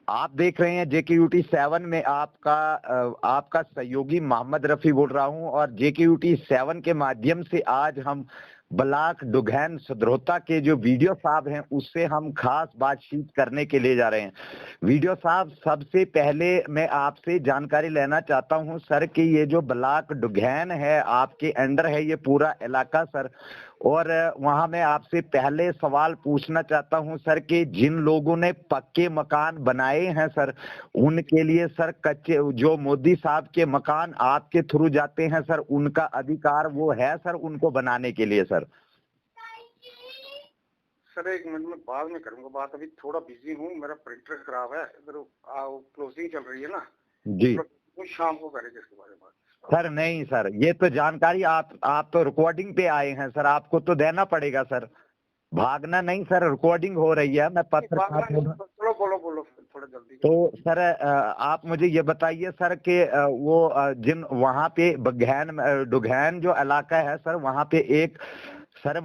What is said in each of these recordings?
आप देख रहे हैं JKUT 7 में आपका सहयोगी मोहम्मद रफी बोल रहा हूं और JKUT 7 के माध्यम से आज हम ब्लॉक डुगैन सदरोता के जो वीडियो साहब हैं उससे हम खास बातचीत करने के लिए जा रहे हैं। वीडियो साहब, सबसे पहले मैं आपसे जानकारी लेना चाहता हूं सर कि ये जो ब्लॉक डुगैन है आपके अंडर है ये पूरा इलाका सर, और वहां मैं आपसे पहले सवाल पूछना चाहता हूं सर कि जिन लोगों ने पक्के मकान बनाए हैं सर उनके लिए सर कच्चे जो मोदी साहब के मकान आपके थ्रू जाते हैं सर उनका अधिकार वो है सर उनको बनाने के लिए सर? सर एक मिनट में बाद में करूंगा बात, अभी थोड़ा बिजी हूँ, मेरा प्रिंटर खराब है, इधर क्लोजिंग चल रही है ना जी। तो शाम को करेंगे इसके बारे में। सर नहीं सर, ये तो जानकारी आप तो रिकॉर्डिंग पे आए हैं सर, आपको तो देना पड़ेगा सर, भागना नहीं सर, रिकॉर्डिंग हो रही है, मैं पत्रकार हूं। बोलो थोड़ा जल्दी। तो सर आप मुझे ये बताइए सर कि वो जिन वहां पे डुगैन जो इलाका है सर वहां पे एक सर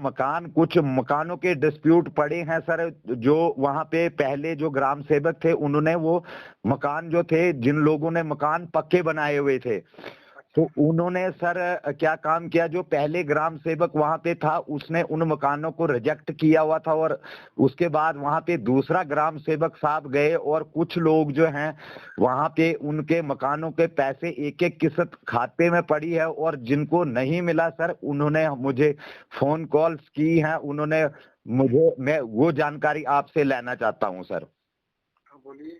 कुछ मकानों के डिस्प्यूट पड़े हैं सर, जो वहां पे पहले जो ग्राम सेवक थे उन्होंने वो मकान जो थे, जिन लोगों ने मकान पक्के बनाए हुए थे तो उन्होंने सर क्या काम किया, जो पहले ग्राम सेवक वहां पे था उसने उन मकानों को रिजेक्ट किया हुआ था और उसके बाद वहां पे दूसरा ग्राम सेवक साहब गए और कुछ लोग जो हैं वहां पे उनके मकानों के पैसे एक एक किस्त खाते में पड़ी है और जिनको नहीं मिला सर उन्होंने मुझे फोन कॉल्स की हैं, उन्होंने मैं वो जानकारी आपसे लेना चाहता हूं सर। बोलिए।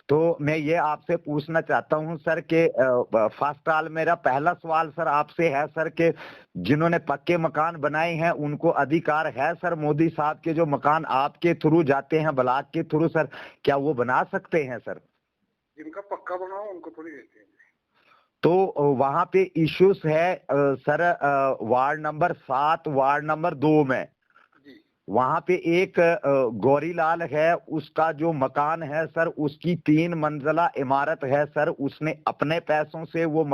तो मैं ये आपसे पूछना चाहता हूं सर कि फर्स्ट ऑल मेरा पहला सवाल सर आपसे है सर कि जिन्होंने पक्के मकान बनाए हैं उनको अधिकार है सर मोदी साहब के जो मकान आपके थ्रू जाते हैं ब्लॉक के थ्रू सर, क्या वो बना सकते हैं सर? जिनका पक्का बना हो उनको थोड़ी देते हैं। तो वहां पे इश्यूज है sir ward number 7 ward number 2 में वहां पे एक गौरीलाल है, उसका जो मकान है सर उसकी 3 मंजिला इमारत है सर, उसने अपने पैसों से वो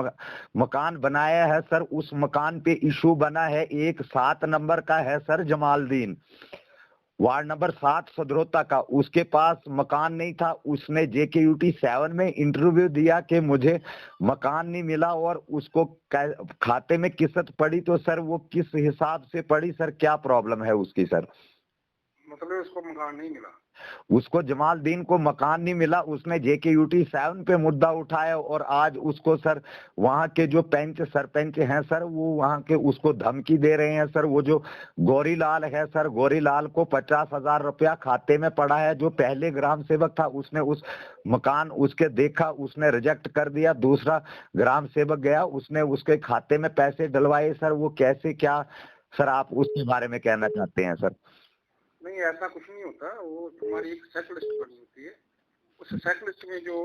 मकान बनाया है सर। उस मकान पे इशू बना है, एक 7 नंबर का है सर जमालदीन, वार्ड नंबर 7 सदरोता का, उसके पास मकान नहीं था, उसने JKUT 7 में इंटरव्यू दिया कि मुझे मकान नहीं मिला और उसको खाते में किस्त पड़ी, तो सर वो किस हिसाब से पड़ी सर, क्या प्रॉब्लम है उसकी सर? मतलब उसको मकान नहीं मिला, उसको जमालदीन को मकान नहीं मिला, उसने JKUT 7 पे मुद्दा उठाया और आज उसको सर वहां के जो सरपंच हैं सर वो वहां के उसको धमकी दे रहे हैं सर। वो जो गौरीलाल है सर, गौरीलाल को 50,000 रुपया खाते में पड़ा है, जो पहले ग्राम सेवक था उसने उस मकान उसके देखा, उसने रिजेक्ट कर दिया, दूसरा ग्राम सेवक गया उसने उसके खाते में पैसे डलवाए सर, वो कैसे क्या सर आप उसके बारे में कहना चाहते हैं सर? नहीं ऐसा कुछ नहीं होता, वो तुम्हारी एक सेट लिस्ट बनी होती है, उस सेट लिस्ट में जो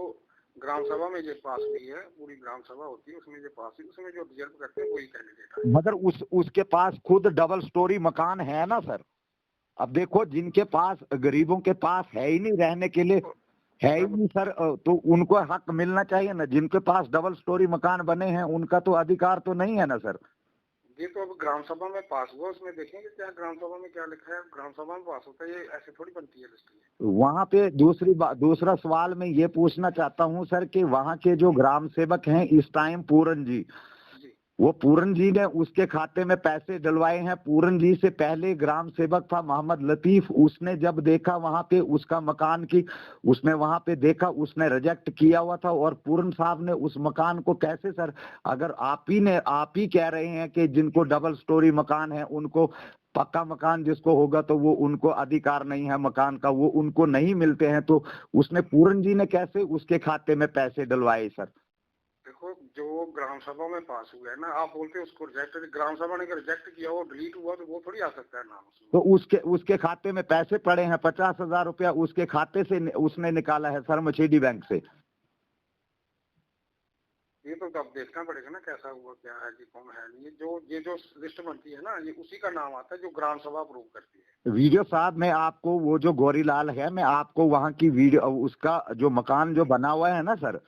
ग्राम सभा में जो पास हुई है, पूरी ग्राम सभा होती है उसमें जो पास हुई उसमें जो रिजल्ट करते हैं वही कैंडिडेट है। मगर उसके पास खुद डबल स्टोरी मकान है ना सर। अब देखो जिनके पास, गरीबों के पास है ही नहीं रहने के लिए, है ही नहीं सर, तो उनको हक मिलना चाहिए ना, जिनके पास डबल स्टोरी मकान बने हैं उनका तो अधिकार तो नहीं है ना सर? ये तो अब ग्राम सभा में पास हुआ, उसमें देखेंगे क्या ग्राम सभा में क्या लिखा है, ग्राम सभा में पास होता है, ये ऐसे थोड़ी बनती है लिस्ट। वहां पे दूसरा सवाल मैं ये पूछना चाहता हूं सर कि वहां के जो ग्राम सेवक हैं इस टाइम पूरन जी, वो पूरन जी ने उसके खाते में पैसे डलवाए हैं। पूरन जी से पहले ग्राम सेवक था मोहम्मद लतीफ, उसने जब देखा वहां पे उसका मकान की, उसने वहां पे देखा, उसने रिजेक्ट किया हुआ था और पूरन साहब ने उस मकान को कैसे सर, अगर आप ही कह रहे हैं कि जिनको डबल स्टोरी मकान है उनको पक्का मकान जिसको होगा तो वो उनको अधिकार नहीं है मकान का, वो उनको नहीं मिलते हैं, तो उसने पूरन जी ने कैसे उसके खाते में पैसे डलवाए सर? देखो जो ग्राम सभा में पास हुआ है ना, आप बोलते हैं उसको रिजेक्ट, ग्राम सभा ने रिजेक्ट किया वो डिलीट हुआ तो वो थोड़ी आ सकता है नाम उसमें। तो उसके खाते में पैसे पड़े हैं, 50,000 रुपया उसके खाते से उसने निकाला है सर मछली बैंक से। ये तो अब देखना पड़ेगा ना कैसा हुआ, क्या है कि कौन है नहीं, ये जो लिस्ट बनती है ना ये उसी का नाम आता है जो ग्राम सभा अप्रूव करती है। वीडियो साहब मैं आपको वो जो गौरीलाल है, मैं आपको वहाँ की वीडियो, उसका जो मकान जो बना हुआ है ना सर,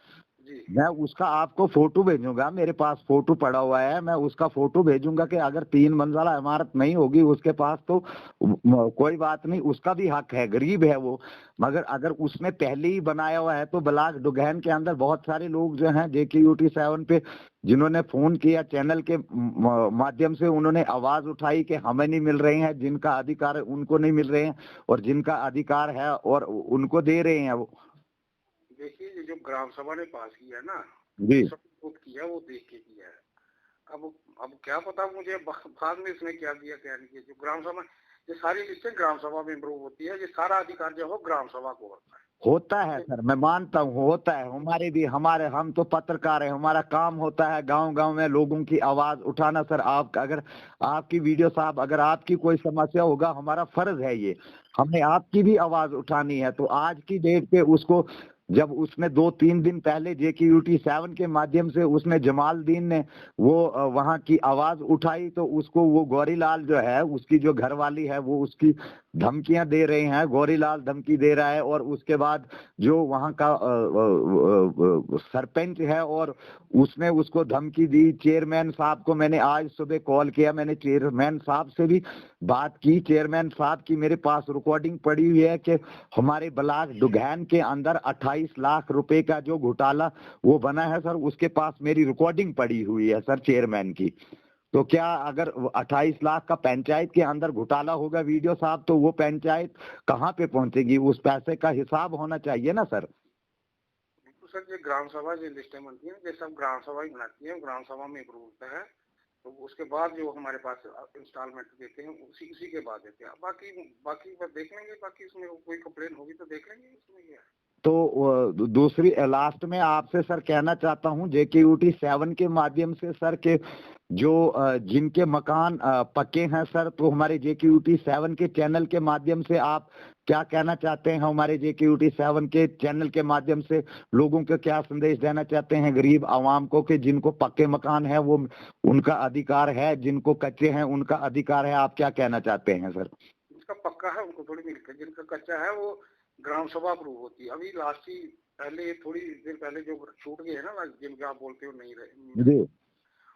जी मैं उसका आपको फोटो भेजूंगा, मेरे पास फोटो पड़ा हुआ है, मैं उसका फोटो भेजूंगा कि अगर 3 मंजिला इमारत नहीं होगी उसके पास तो कोई बात नहीं, उसका भी हक है, गरीब है वो। मगर अगर उसने पहले ही बनाया हुआ है तो ब्लॉक डुगैन के अंदर बहुत सारे लोग जो हैं JKUT7 पे जिन्होंने फोन किया, चैनल के माध्यम से उन्होंने आवाज उठाई कि हमें नहीं मिल रहे हैं, जिनका अधिकार है उनको नहीं मिल रहे हैं, और जिनका अधिकार है और उनको दे रहे हैं वो। देखिए, ये जो ग्राम सभा ने पास किया है ना, जी सब कुछ किया वो देख के किया है। अब क्या पता मुझे बाद में इसने क्या दिया क्या नहीं किया। जो ग्राम सभा, ये सारी लिस्टें ग्राम सभा में इम्प्रूव होती है, ये सारा अधिकार जो है ग्राम सभा को होता है। होता है सर, मैं मानता हूँ होता है, हमारे भी, हमारे, हम तो पत्रकार हैं, हमारा काम होता है गांव गांव में लोगों की आवाज उठाना। सर आप अगर आपकी वीडियो साहब, अगर आपकी कोई समस्या होगा, हमारा फर्ज है ये, हमने आपकी भी आवाज उठानी है। तो आज की डेट पे उसको, जब उसने 2-3 दिन पहले JKUT7 के माध्यम से उसने जमालदीन ने वो वहां की आवाज उठाई, तो उसको वो गौरीलाल जो है, उसकी जो घरवाली है, वो उसकी धमकियां दे रहे हैं, गौरीलाल धमकी दे रहा है। और उसके बाद जो वहां का सरपंच है, और उसने उसको धमकी दी। चेयरमैन साहब को मैंने आज सुबह कॉल किया, मैंने चेयरमैन साहब से भी बात की। चेयरमैन साहब की मेरे पास रिकॉर्डिंग पड़ी हुई है कि हमारे ब्लॉक डुगैन के अंदर 28 लाख रुपए का जो घोटाला वो बना है सर, उसके पास मेरी रिकॉर्डिंग पड़ी हुई है सर चेयरमैन की। तो क्या अगर 28 लाख का पंचायत के अंदर घोटाला होगा वीडियो साहब, तो वो पंचायत कहाँ पे पहुंचेगी? उस पैसे का हिसाब होना चाहिए ना सर। बिल्कुल सर, ये ग्राम सभा जो लिस्टें बनती है, ये सब ग्राम सभा ही बनाती है, ग्राम सभा में अप्रूव होता है। तो उसके बाद जो हमारे पास इंस्टॉलमेंट देते हैं, उसी के बाद देते हैं। बाकी बाकी देख लेंगे, बाकी उसमें कोई कंप्लेन होगी तो देख लेंगे उसमें क्या है। तो दूसरी लास्ट में आपसे सर कहना चाहता हूँ, JKUT7 के माध्यम से सर के जो जिनके मकान पक्के हैं सर, तो हमारे JKUT7 के चैनल के माध्यम से आप क्या कहना चाहते हैं? हमारे JKUT7 के चैनल के माध्यम से लोगों को क्या संदेश देना चाहते हैं गरीब आवाम को, कि जिनको पक्के मकान है वो उनका अधिकार है, जिनको कच्चे हैं उनका अधिकार है? आप क्या कहना चाहते हैं सर? जिसका पक्का है उनको थोड़ी मिलता है, जिनका कच्चा है वो ग्राम सभा अप्रूव होती है। अभी लास्ट ही पहले, थोड़ी देर पहले जो छूट गए है ना, जिनके आप बोलते हो नहीं रहे जी,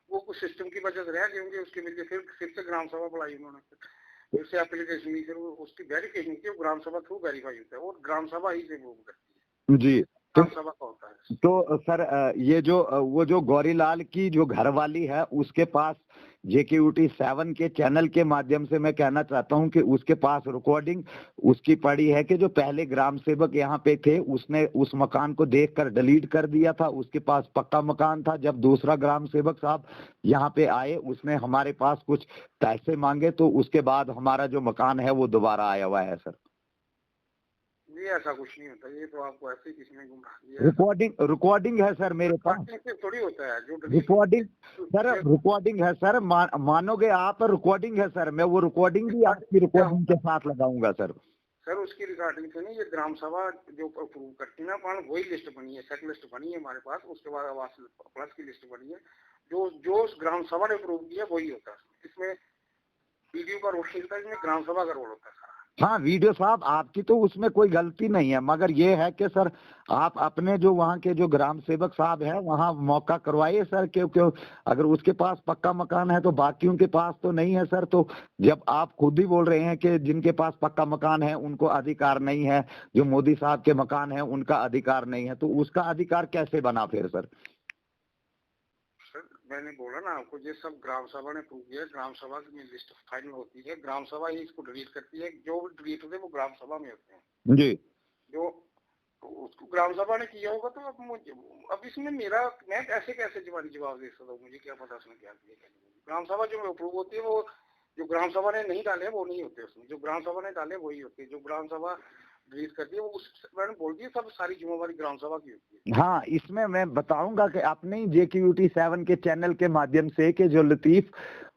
वो कुछ सिस्टम की वजह से रह गए होंगे, उसके मिलके फिर से ग्राम सभा बुलाई उन्होंने, फिर से एप्लीकेशन दी, फिर उसकी वेरिफिकेशन की, ग्राम सभा थ्रू वेरीफाई होता है और ग्राम सभा ही से मूव करती है। जी। ग्राम सभा का होता है। तो सर ये जो वो जो गौरीलाल की जो घरवाली है, उसके पास JKUT7 के चैनल के माध्यम से मैं कहना चाहता हूं कि उसके पास रिकॉर्डिंग उसकी पड़ी है कि जो पहले ग्राम सेवक यहाँ पे थे, उसने उस मकान को देखकर डिलीट कर दिया था। उसके पास पक्का मकान था। जब दूसरा ग्राम सेवक साहब यहाँ पे आए, उसने हमारे पास कुछ पैसे मांगे, तो उसके बाद हमारा जो मकान है वो दोबारा आया हुआ है सर। ये ऐसा कुछ नहीं होता, ये तो आपको ऐसे ही किसी ने गुमराह किया। रिकॉर्डिंग है सर मेरे पास, थोड़ी होता है जो रिकॉर्डिंग सर, रिकॉर्डिंग है सर, मानोगे आप? रिकॉर्डिंग है सर, मैं वो रिकॉर्डिंग भी आपकी रिकॉर्डिंग के साथ लगाऊंगा सर। सर उसकी रिकॉर्डिंग से नहीं, ये ग्राम सभा जो अप्रूव करती है ना, वही लिस्ट बनी है, सेट लिस्ट बनी है हमारे पास। उसके बाद आवास प्लस की लिस्ट बनी है, जो उस ग्राम सभा ने अप्रूव किया वही होता है। इसमें वीडियो का रोल नहीं होता, इसमें ग्राम सभा का रोल होता है। हाँ वीडियो साहब, आपकी तो उसमें कोई गलती नहीं है, मगर ये है कि सर आप अपने जो वहाँ के जो ग्राम सेवक साहब है वहाँ मौका करवाइए सर, क्योंकि अगर उसके पास पक्का मकान है तो बाकियों के पास तो नहीं है सर। तो जब आप खुद ही बोल रहे हैं कि जिनके पास पक्का मकान है उनको अधिकार नहीं है, जो मोदी साहब के मकान है उनका अधिकार नहीं है, तो उसका अधिकार कैसे बना फिर सर? मैंने बोला ना आपको, ये सब ग्राम सभा ने प्रूव किया। ग्राम सभा की लिस्ट फाइनल होती है, ग्राम सभा ही इसको डिलीट करती है। जो डिलीट होते हैं वो ग्राम सभा में होते हैं जी। जो उसको ग्राम सभा ने किया होगा। तो अब इसमें मैं ऐसे कैसे जवाब दे सकता हूँ? मुझे क्या पता उसने क्या किया। ग्राम सभा जो अप्रूव होती है वो, जो ग्राम सभा ने नहीं डाले वो नहीं होते उसमें, जो ग्राम सभा ने डाले वही होते हैं। जो ग्राम सभा डिलीट करती है वो मैंने बोल दिया, सब सारी जिम्मेवारी ग्राम सभा की होती है। हाँ, इसमें मैं बताऊंगा कि अपने JKUT7 के चैनल के माध्यम से कि जो लतीफ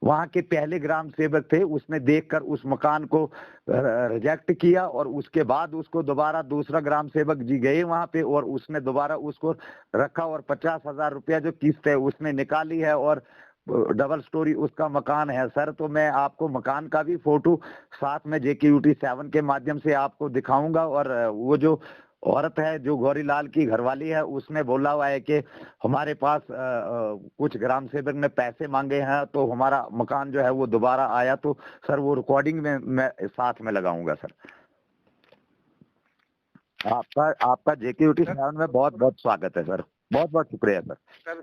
वहाँ के पहले ग्राम सेवक थे, उसने देखकर उस मकान को रिजेक्ट किया, और उसके बाद उसको दोबारा दूसरा ग्राम सेवक जी गए वहाँ पे, और उसने दोबारा उसको रखा, और 50,000 रुपया जो किस्त है उसने निकाली है, और डबल स्टोरी उसका मकान है सर। तो मैं आपको मकान का भी फोटो साथ में JKUT7 के माध्यम से आपको दिखाऊंगा। और वो जो औरत है जो गौरीलाल की घरवाली है, उसने बोला हुआ है कि हमारे पास कुछ ग्राम सेवक ने पैसे मांगे हैं, तो हमारा मकान जो है वो दोबारा आया। तो सर वो रिकॉर्डिंग में मैं साथ में लगाऊंगा सर। आपका JK87 में बहुत बहुत स्वागत है सर, बहुत बहुत शुक्रिया सर। सर